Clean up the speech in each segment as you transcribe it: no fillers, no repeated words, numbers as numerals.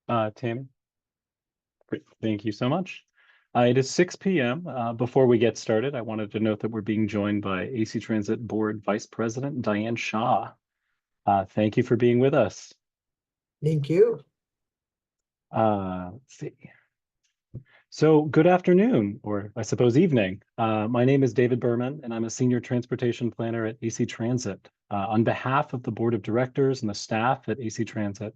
Tammy. Great. Thank you so much. It is 6 p.m. Before we get started, I wanted to note that we're being joined by AC Transit Board Vice President Diane Shaw. Thank you for being with us. Thank you. Let's see. So good afternoon, or I suppose evening. My name is David Berman, and I'm a Senior Transportation Planner at AC Transit. On behalf of the Board of Directors and the staff at AC Transit,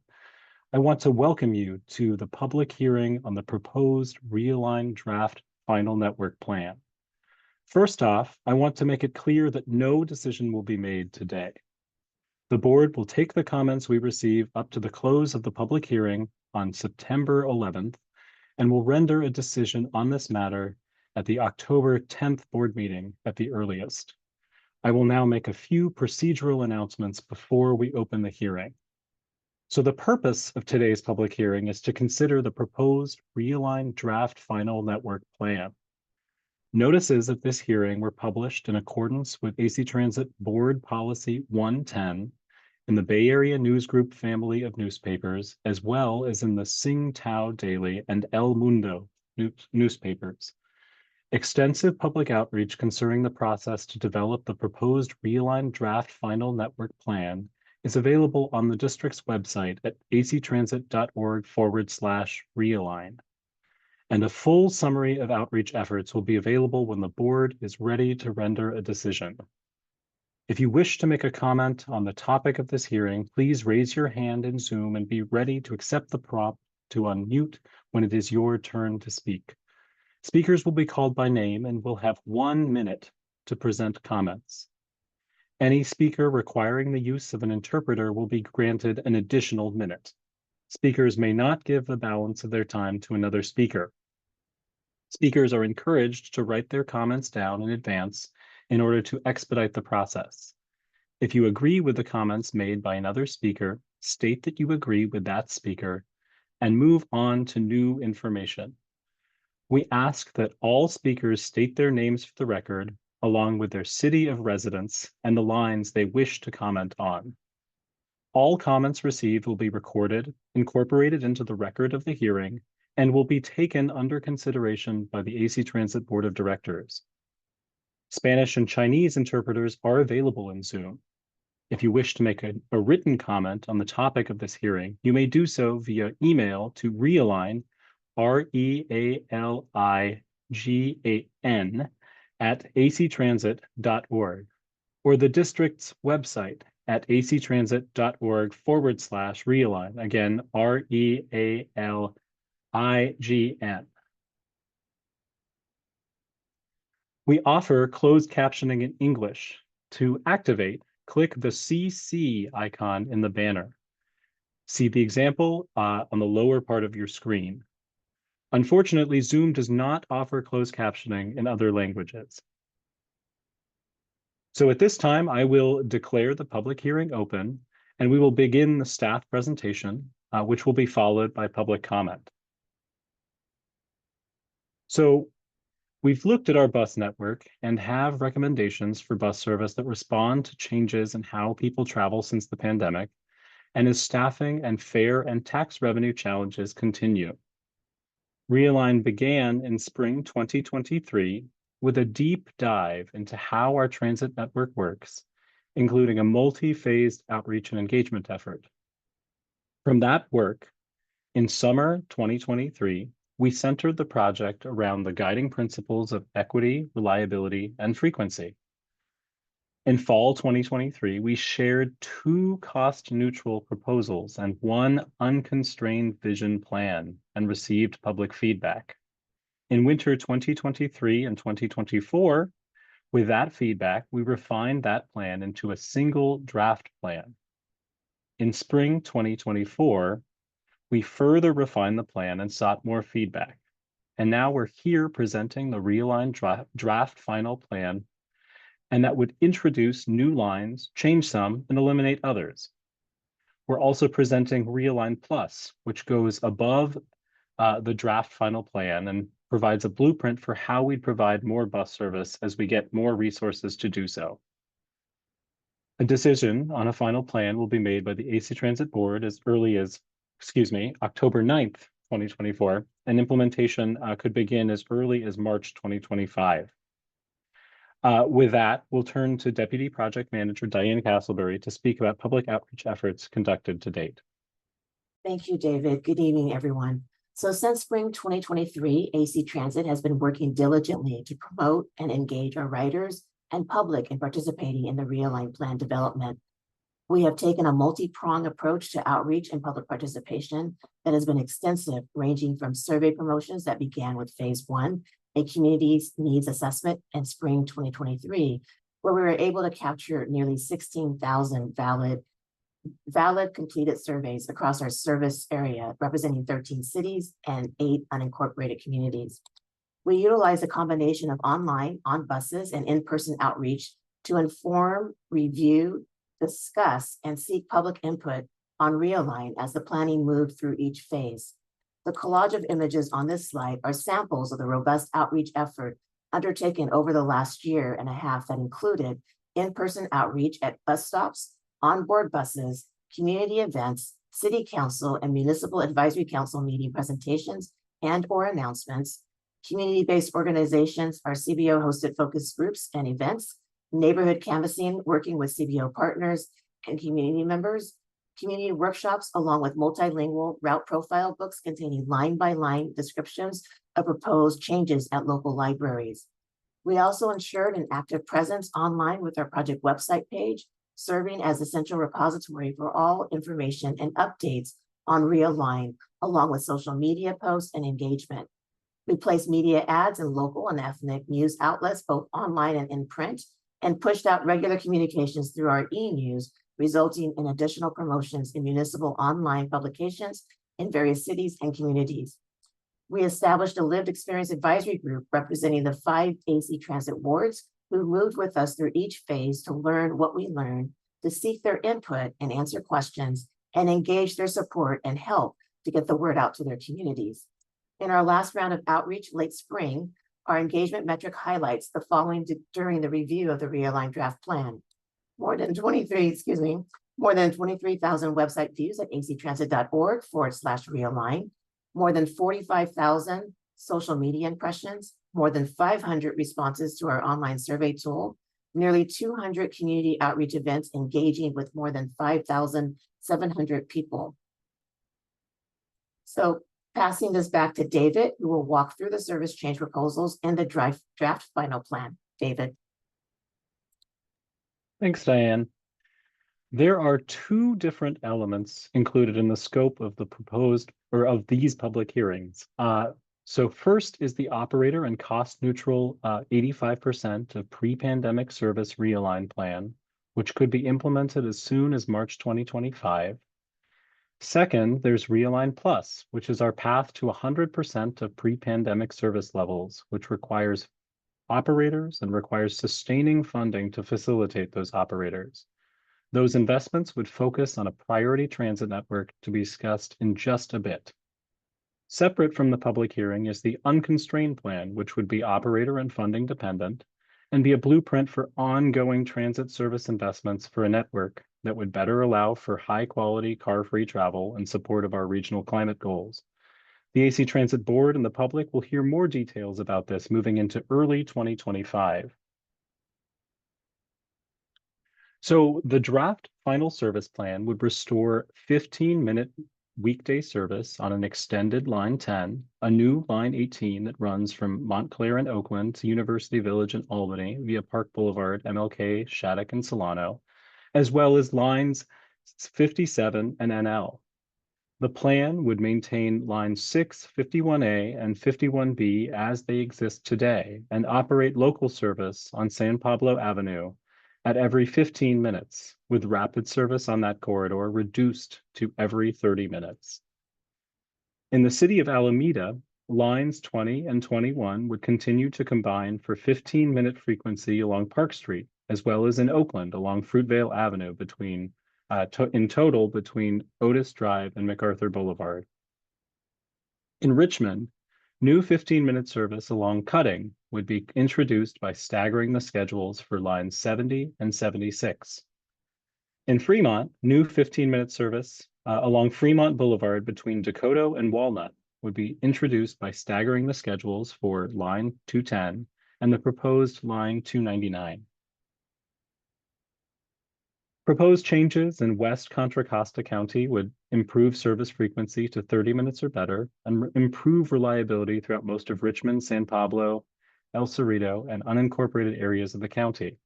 I want to welcome you to the public hearing on the proposed Realign Draft Final Network Plan. First off, I want to make it clear that no decision will be made today. The board will take the comments we receive up to the close of the public hearing on September 11th and will render a decision on this matter at the October 10th board meeting at the earliest. I will now make a few procedural announcements before we open the hearing. So the purpose of today's public hearing is to consider the proposed Realign Draft Final Network Plan. Notices of this hearing were published in accordance with AC Transit Board Policy 110 in the Bay Area News Group family of newspapers, as well as in the Sing Tao Daily and El Mundo newspapers. Extensive public outreach concerning the process to develop the proposed Realign Draft Final Network Plan is available on the district's website at actransit.org/realign. And a full summary of outreach efforts will be available when the board is ready to render a decision. If you wish to make a comment on the topic of this hearing, please raise your hand in Zoom and be ready to accept the prompt to unmute when it is your turn to speak. Speakers will be called by name and will have 1 minute to present comments. Any speaker requiring the use of an interpreter will be granted an additional minute. Speakers may not give the balance of their time to another speaker. Speakers are encouraged to write their comments down in advance in order to expedite the process. If you agree with the comments made by another speaker, state that you agree with that speaker and move on to new information. We ask that all speakers state their names for the record, along with their city of residence and the lines they wish to comment on. All comments received will be recorded, incorporated into the record of the hearing, and will be taken under consideration by the AC Transit Board of Directors. Spanish and Chinese interpreters are available in Zoom. If you wish to make a written comment on the topic of this hearing, you may do so via email to Realign, REALIGAN, at actransit.org, or the district's website at actransit.org/realign. Again, REALIGN. We offer closed captioning in English. To activate, click the CC icon in the banner. See the example on the lower part of your screen. Unfortunately, Zoom does not offer closed captioning in other languages. So at this time, I will declare the public hearing open, and we will begin the staff presentation, which will be followed by public comment. So we've looked at our bus network and have recommendations for bus service that respond to changes in how people travel since the pandemic, and as staffing and fare and tax revenue challenges continue. Realign began in spring 2023 with a deep dive into how our transit network works, including a multi-phased outreach and engagement effort. From that work, in summer 2023, we centered the project around the guiding principles of equity, reliability, and frequency. In fall 2023, we shared 2 cost-neutral proposals and 1 unconstrained vision plan and received public feedback. In winter 2023 and 2024, with that feedback, we refined that plan into a single draft plan. In spring 2024, we further refined the plan and sought more feedback. And now we're here presenting the Realign draft final plan, and that would introduce new lines, change some, and eliminate others. We're also presenting Realign Plus, which goes above the draft final plan and provides a blueprint for how we provide more bus service as we get more resources to do so. A decision on a final plan will be made by the AC Transit Board as early as October 9th, 2024, and implementation could begin as early as March 2025. With that, we'll turn to Deputy Project Manager Diane Castleberry to speak about public outreach efforts conducted to date. Thank you, David. Good evening, everyone. So since spring 2023, AC Transit has been working diligently to promote and engage our riders and public in participating in the Realign plan development. We have taken a multi-pronged approach to outreach and public participation that has been extensive, ranging from survey promotions that began with phase 1, a community's needs assessment in spring 2023, where we were able to capture nearly 16,000 valid completed surveys across our service area, representing 13 cities and 8 unincorporated communities. We utilize a combination of online, on buses, and in-person outreach to inform, review, discuss, and seek public input on Realign as the planning moved through each phase. The collage of images on this slide are samples of the robust outreach effort undertaken over the last year and a half that included in-person outreach at bus stops, onboard buses, community events, city council and municipal advisory council meeting presentations and/or announcements, community-based organizations, our CBO hosted focus groups and events, neighborhood canvassing, working with CBO partners and community members, community workshops, along with multilingual route profile books containing line-by-line descriptions of proposed changes at local libraries. We also ensured an active presence online with our project website page, serving as a central repository for all information and updates on Realign, along with social media posts and engagement. We placed media ads in local and ethnic news outlets, both online and in print, and pushed out regular communications through our e-news, resulting in additional promotions in municipal online publications in various cities and communities. We established a lived experience advisory group representing the 5 AC Transit wards who moved with us through each phase to learn what we learned, to seek their input and answer questions, and engage their support and help to get the word out to their communities. In our last round of outreach late spring, our engagement metric highlights the following during the review of the Realign draft plan. More than 23,000 website views at actransit.org/realign, more than 45,000 social media impressions, more than 500 responses to our online survey tool, nearly 200 community outreach events engaging with more than 5,700 people. So passing this back to David, who will walk through the service change proposals and the draft final plan. David. Thanks, Diane. There are 2 different elements included in the scope of the proposed or of these public hearings. So first is the operator and cost neutral 85% of pre-pandemic service Realign plan, which could be implemented as soon as March 2025. Second, there's Realign Plus, which is our path to 100% of pre-pandemic service levels, which requires operators and requires sustaining funding to facilitate those operators. Those investments would focus on a priority transit network to be discussed in just a bit. Separate from the public hearing is the unconstrained plan, which would be operator and funding dependent, and be a blueprint for ongoing transit service investments for a network that would better allow for high-quality car-free travel in support of our regional climate goals. The AC Transit Board and the public will hear more details about this moving into early 2025. So the draft final service plan would restore 15-minute weekday service on an extended Line 10, a new Line 18 that runs from Montclair and Oakland to University Village and Albany via Park Boulevard, MLK, Shattuck, and Solano, as well as Lines 57 and NL. The plan would maintain Lines 6, 51A, and 51B as they exist today and operate local service on San Pablo Avenue at every 15 minutes, with rapid service on that corridor reduced to every 30 minutes. In the city of Alameda, Lines 20 and 21 would continue to combine for 15-minute frequency along Park Street, as well as in Oakland along Fruitvale Avenue in total between Otis Drive and MacArthur Boulevard. In Richmond, new 15-minute service along Cutting would be introduced by staggering the schedules for Lines 70 and 76. In Fremont, new 15-minute service along Fremont Boulevard between Dakota and Walnut would be introduced by staggering the schedules for line 210 and the proposed line 299. Proposed changes in West Contra Costa County would improve service frequency to 30 minutes or better and improve reliability throughout most of Richmond, San Pablo, El Cerrito, and unincorporated areas of the county.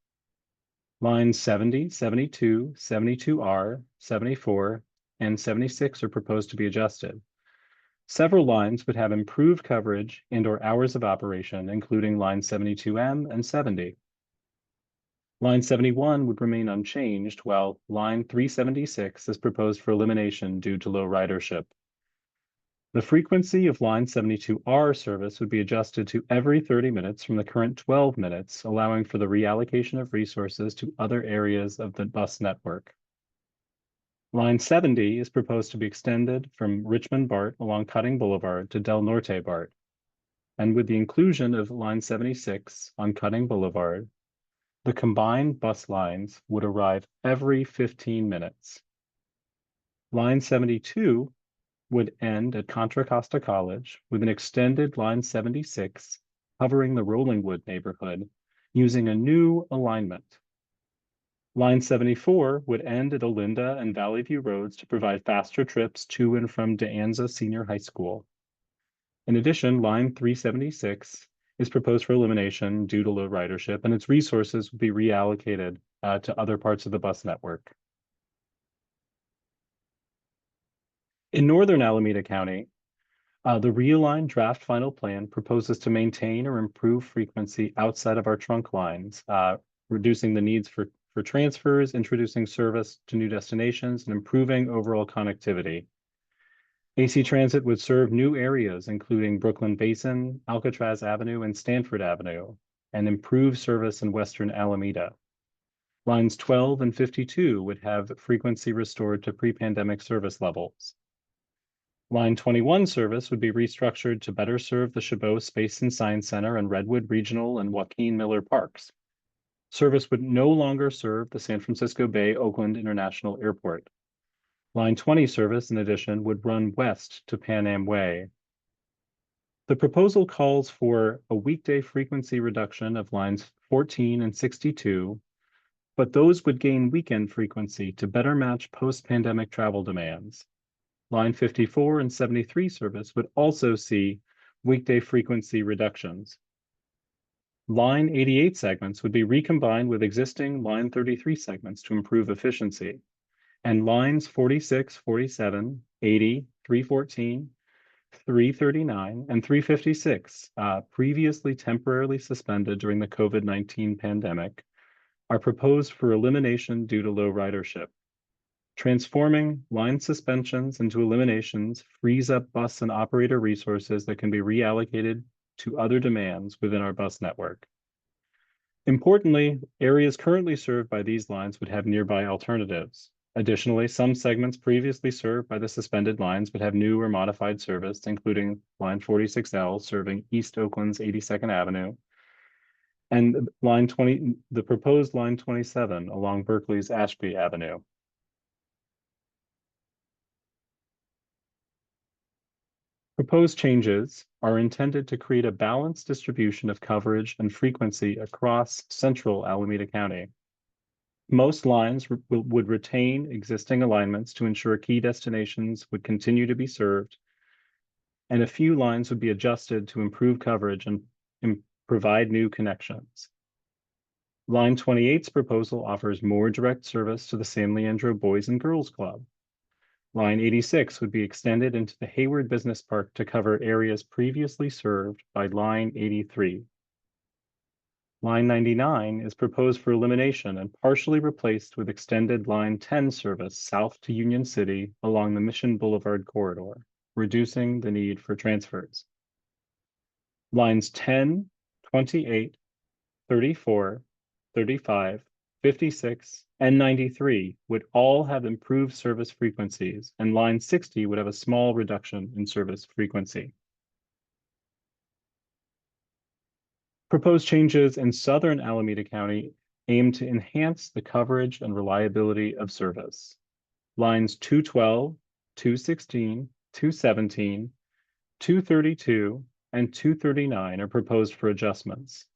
Lines 70, 72, 72R, 74, and 76 are proposed to be adjusted. Several lines would have improved coverage and/or hours of operation, including line 72M and 70. Line 71 would remain unchanged, while line 376 is proposed for elimination due to low ridership. The frequency of line 72R service would be adjusted to every 30 minutes from the current 12 minutes, allowing for the reallocation of resources to other areas of the bus network. Line 70 is proposed to be extended from Richmond BART along Cutting Boulevard to Del Norte BART. And with the inclusion of line 76 on Cutting Boulevard, the combined bus lines would arrive every 15 minutes. Line 72 would end at Contra Costa College with an extended line 76 covering the Rollingwood neighborhood using a new alignment. Line 74 would end at Olinda and Valley View Roads to provide faster trips to and from De Anza Senior High School. In addition, line 376 is proposed for elimination due to low ridership, and its resources will be reallocated to other parts of the bus network. In northern Alameda County, the Realign draft final plan proposes to maintain or improve frequency outside of our trunk lines, reducing the needs for transfers, introducing service to new destinations, and improving overall connectivity. AC Transit would serve new areas, including Brooklyn Basin, Alcatraz Avenue, and Stanford Avenue, and improve service in Western Alameda. Lines 12 and 52 would have frequency restored to pre-pandemic service levels. Line 21 service would be restructured to better serve the Chabot Space and Science Center and Redwood Regional and Joaquin Miller Parks. Service would no longer serve the San Francisco Bay Oakland International Airport. Line 20 service, in addition, would run west to Pan Am Way. The proposal calls for a weekday frequency reduction of lines 14 and 62, but those would gain weekend frequency to better match post-pandemic travel demands. Line 54 and 73 service would also see weekday frequency reductions. Line 88 segments would be recombined with existing line 33 segments to improve efficiency. And lines 46, 47, 80, 314, 339, and 356, previously temporarily suspended during the COVID-19 pandemic, are proposed for elimination due to low ridership. Transforming line suspensions into eliminations frees up bus and operator resources that can be reallocated to other demands within our bus network. Importantly, areas currently served by these lines would have nearby alternatives. Additionally, some segments previously served by the suspended lines would have new or modified service, including line 46L serving East Oakland's 82nd Avenue, and line 20, the proposed line 27 along Berkeley's Ashby Avenue. Proposed changes are intended to create a balanced distribution of coverage and frequency across central Alameda County. Most lines would retain existing alignments to ensure key destinations would continue to be served, and a few lines would be adjusted to improve coverage and provide new connections. Line 28's proposal offers more direct service to the San Leandro Boys and Girls Club. Line 86 would be extended into the Hayward Business Park to cover areas previously served by line 83. Line 99 is proposed for elimination and partially replaced with extended line 10 service south to Union City along the Mission Boulevard corridor, reducing the need for transfers. Lines 10, 28, 34, 35, 56, and 93 would all have improved service frequencies, and line 60 would have a small reduction in service frequency. Proposed changes in southern Alameda County aim to enhance the coverage and reliability of service. Lines 212, 216, 217, 232, and 239 are proposed for adjustments.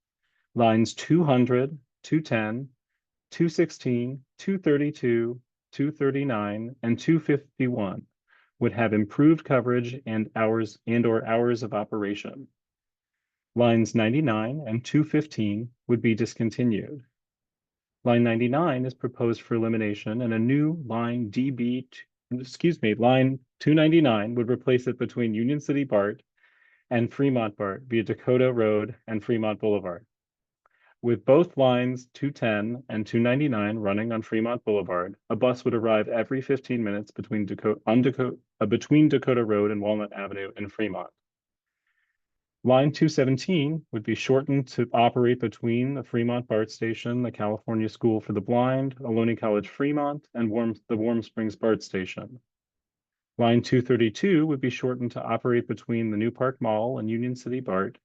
Lines 200, 210, 216, 232, 239, and 251 would have improved coverage and or hours of operation. Lines 99 and 215 would be discontinued. Line 99 is proposed for elimination, and a new line line 299 would replace it between Union City BART and Fremont BART via Dakota Road and Fremont Boulevard. With both lines 210 and 299 running on Fremont Boulevard, a bus would arrive every 15 minutes between Dakota Road and Walnut Avenue in Fremont. Line 217 would be shortened to operate between the Fremont BART station, the California School for the Blind, Ohlone College Fremont, and the Warm Springs BART station. Line 232 would be shortened to operate between the New Park Mall and Union City BART,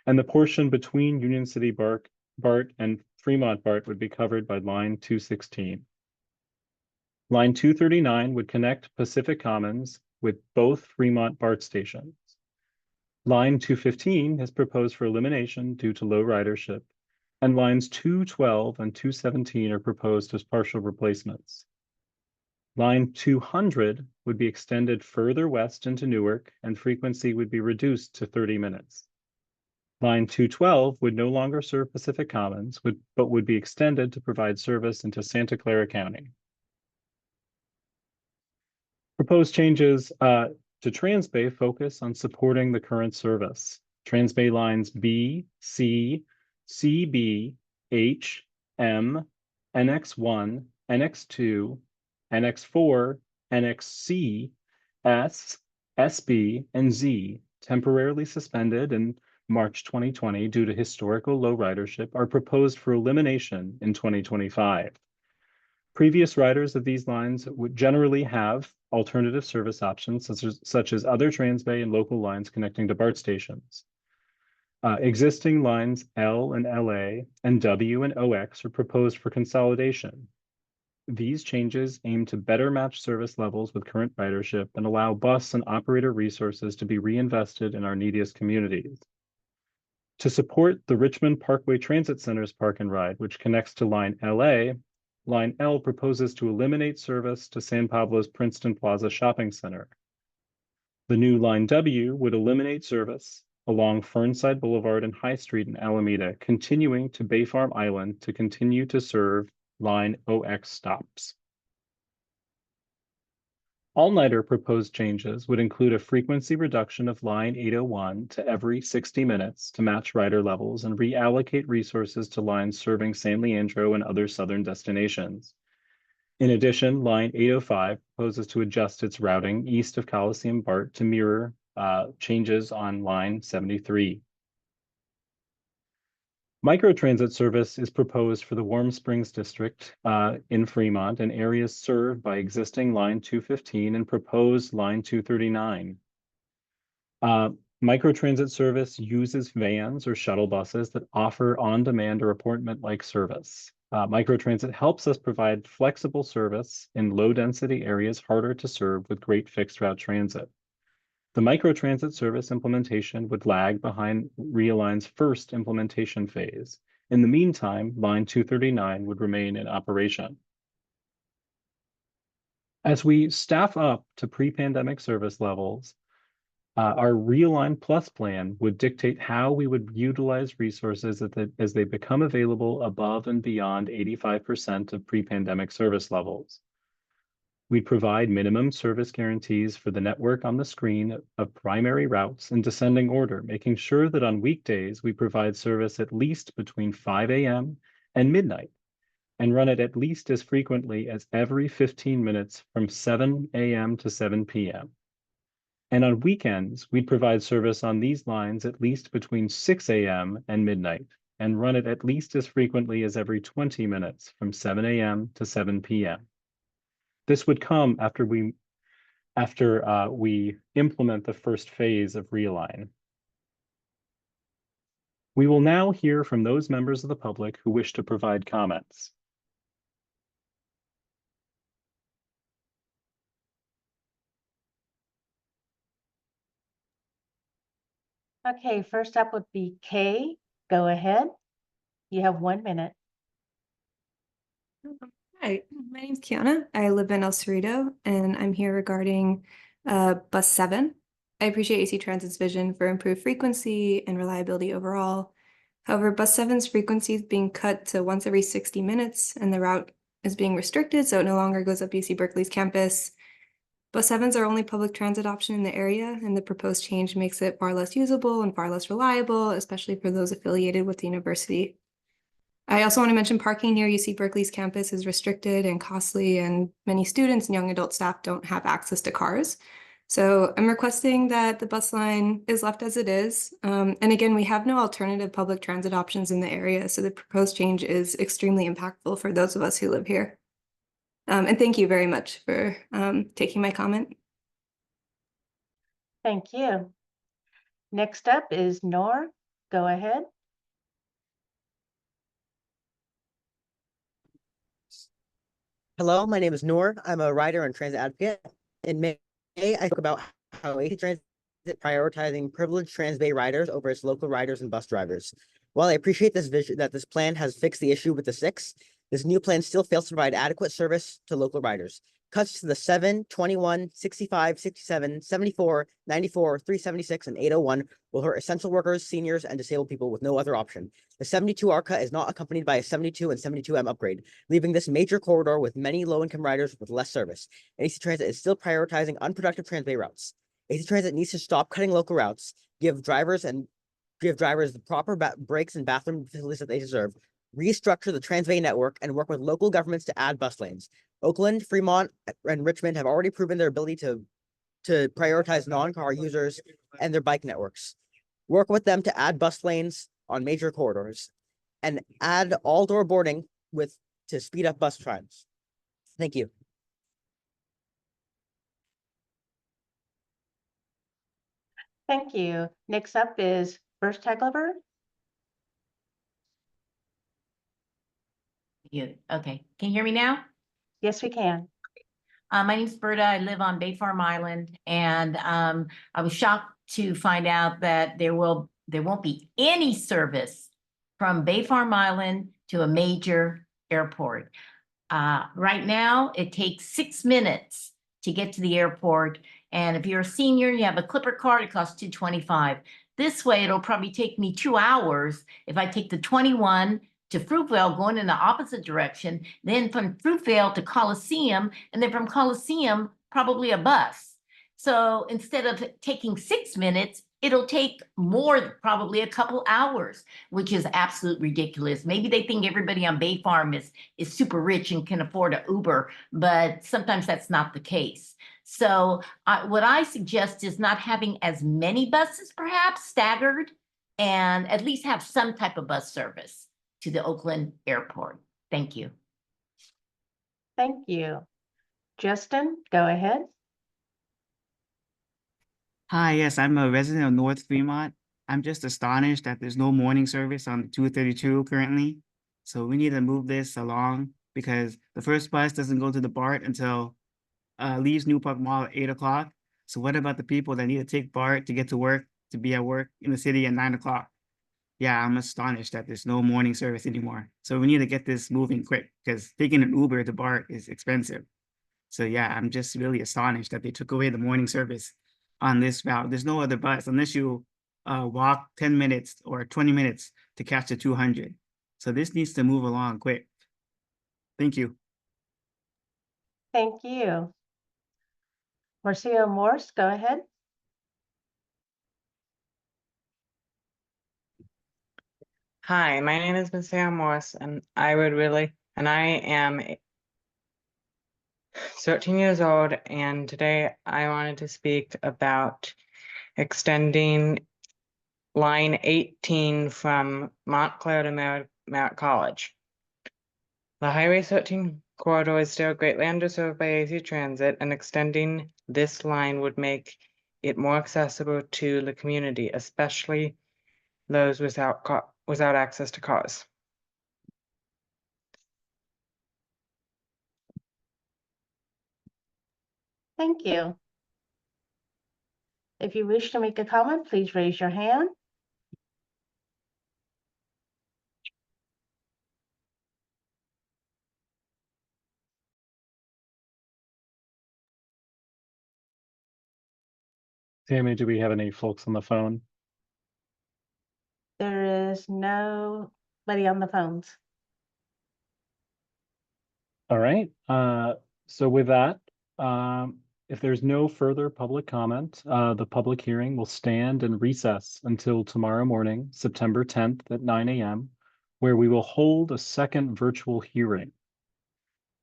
and the portion between Union City BART and Fremont BART would be covered by line 216. Line 239 would connect Pacific Commons with both Fremont BART stations. Line 215 is proposed for elimination due to low ridership, and lines 212 and 217 are proposed as partial replacements. Line 200 would be extended further west into Newark, and frequency would be reduced to 30 minutes. Line 212 would no longer serve Pacific Commons, but would be extended to provide service into Santa Clara County. Proposed changes to Transbay focus on supporting the current service. Transbay lines B, C, CB, H, M, NX1, NX2, NX4, NXC, S, SB, and Z, temporarily suspended in March 2020 due to historical low ridership, are proposed for elimination in 2025. Previous riders of these lines would generally have alternative service options, such as other Transbay and local lines connecting to BART stations. Existing lines L and LA and W and OX are proposed for consolidation. These changes aim to better match service levels with current ridership and allow bus and operator resources to be reinvested in our neediest communities. To support the Richmond Parkway Transit Center's Park and Ride, which connects to line LA, line L proposes to eliminate service to San Pablo's Princeton Plaza Shopping Center. The new line W would eliminate service along Fernside Boulevard and High Street in Alameda, continuing to Bay Farm Island to continue to serve line OX stops. All-nighter proposed changes would include a frequency reduction of line 801 to every 60 minutes to match rider levels and reallocate resources to lines serving San Leandro and other southern destinations. In addition, line 805 proposes to adjust its routing east of Coliseum BART to mirror changes on line 73. Microtransit service is proposed for the Warm Springs district in Fremont and areas served by existing line 215 and proposed line 239. Microtransit service uses vans or shuttle buses that offer on-demand or appointment-like service. Microtransit helps us provide flexible service in low-density areas harder to serve with great fixed-route transit. The microtransit service implementation would lag behind Realign's first implementation phase. In the meantime, line 239 would remain in operation. As we staff up to pre-pandemic service levels, our Realign Plus plan would dictate how we would utilize resources as they become available above and beyond 85% of pre-pandemic service levels. We provide minimum service guarantees for the network on the screen of primary routes in descending order, making sure that on weekdays we provide service at least between 5 a.m. and midnight, and run it at least as frequently as every 15 minutes from 7 a.m. to 7 p.m. And on weekends, we'd provide service on these lines at least between 6 a.m. and midnight, and run it at least as frequently as every 20 minutes from 7 a.m. to 7 p.m. This would come after we implement the first phase of Realign. We will now hear from those members of the public who wish to provide comments. Okay, first up would be Kay. Go ahead. You have 1 minute. Hi, my name's Kiana. I live in El Cerrito, and I'm here regarding Bus 7. I appreciate AC Transit's vision for improved frequency and reliability overall. However, Bus 7's frequency is being cut to once every 60 minutes, and the route is being restricted, so it no longer goes up UC Berkeley's campus. Bus 7's our only public transit option in the area, and the proposed change makes it far less usable and far less reliable, especially for those affiliated with the university. I also want to mention parking near UC Berkeley's campus is restricted and costly, and many students and young adult staff don't have access to cars. So I'm requesting that the bus line is left as it is. And again, we have no alternative public transit options in the area, so the proposed change is extremely impactful for those of us who live here. And thank you very much for taking my comment. Thank you. Next up is Nor. Go ahead. Hello, my name is Noor. I'm a rider and transit advocate. In May, I spoke about how AC Transit is prioritizing privileged Transbay riders over its local riders and bus drivers. While I appreciate this vision that this plan has fixed the issue with the 6, this new plan still fails to provide adequate service to local riders. Cuts to the 7, 21, 65, 67, 74, 94, 376, and 801 will hurt essential workers, seniors, and disabled people with no other option. The 72R cut is not accompanied by a 72 and 72M upgrade, leaving this major corridor with many low-income riders with less service. AC Transit is still prioritizing unproductive Transbay routes. AC Transit needs to stop cutting local routes, give drivers the proper breaks and bathroom facilities that they deserve, restructure the Transbay network, and work with local governments to add bus lanes. Oakland, Fremont, and Richmond have already proven their ability to prioritize non-car users and their bike networks. Work with them to add bus lanes on major corridors and add all-door boarding to speed up bus times. Thank you. Thank you. Next up is First Tacklever. Okay, can you hear me now? Yes, we can. My name's Berta. I live on Bay Farm Island, and I was shocked to find out that there won't be any service from Bay Farm Island to a major airport. Right now, it takes 6 minutes to get to the airport, and if you're a senior, you have a Clipper card, it costs $2.25. This way, it'll probably take me 2 hours if I take the 21 to Fruitvale, going in the opposite direction, then from Fruitvale to Coliseum, and then from Coliseum, probably a bus. So instead of taking 6 minutes, it'll take more, probably a couple hours, which is absolutely ridiculous. Maybe they think everybody on Bay Farm is super rich and can afford an Uber, but sometimes that's not the case. So what I suggest is not having as many buses, perhaps staggered, and at least have some type of bus service to the Oakland airport. Thank you. Thank you. Justin, go ahead. Hi, yes, I'm a resident of North Fremont. I'm just astonished that there's no morning service on 232 currently. So we need to move this along because the first bus doesn't go to the BART until leaves New Park Mall at 8 o'clock. So what about the people that need to take BART to get to work, to be at work in the city at 9 o'clock? Yeah, I'm astonished that there's no morning service anymore. So we need to get this moving quick because taking an Uber to BART is expensive. So yeah, I'm just really astonished that they took away the morning service on this route. There's no other bus unless you walk 10 minutes or 20 minutes to catch the 200. So this needs to move along quick. Thank you. Thank you. Marcio Morse, go ahead. Hi, my name is Miss Sam Morris, and I am 13 years old, and today I wanted to speak about extending line 18 from Montclair to Merritt College. The Highway 13 corridor is still greatly underserved by AC Transit, and extending this line would make it more accessible to the community, especially those without access to cars. Thank you. If you wish to make a comment, please raise your hand. Tammy, do we have any folks on the phone? There is nobody on the phones. All right, so with that, if there's no further public comment, the public hearing will stand and recess until tomorrow morning, September 10th at 9 a.m., where we will hold a second virtual hearing.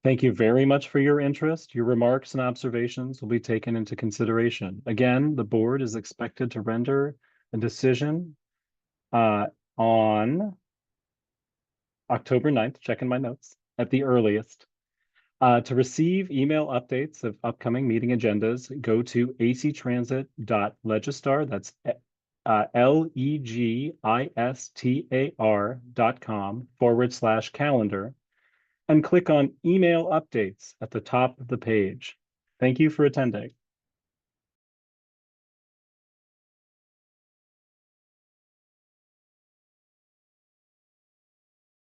Thank you very much for your interest. Your remarks and observations will be taken into consideration. Again, the board is expected to render a decision on October 9th, checking my notes, at the earliest. To receive email updates of upcoming meeting agendas, go to actransit.legistar, that's legistar.com/calendar, and click on email updates at the top of the page. Thank you for attending.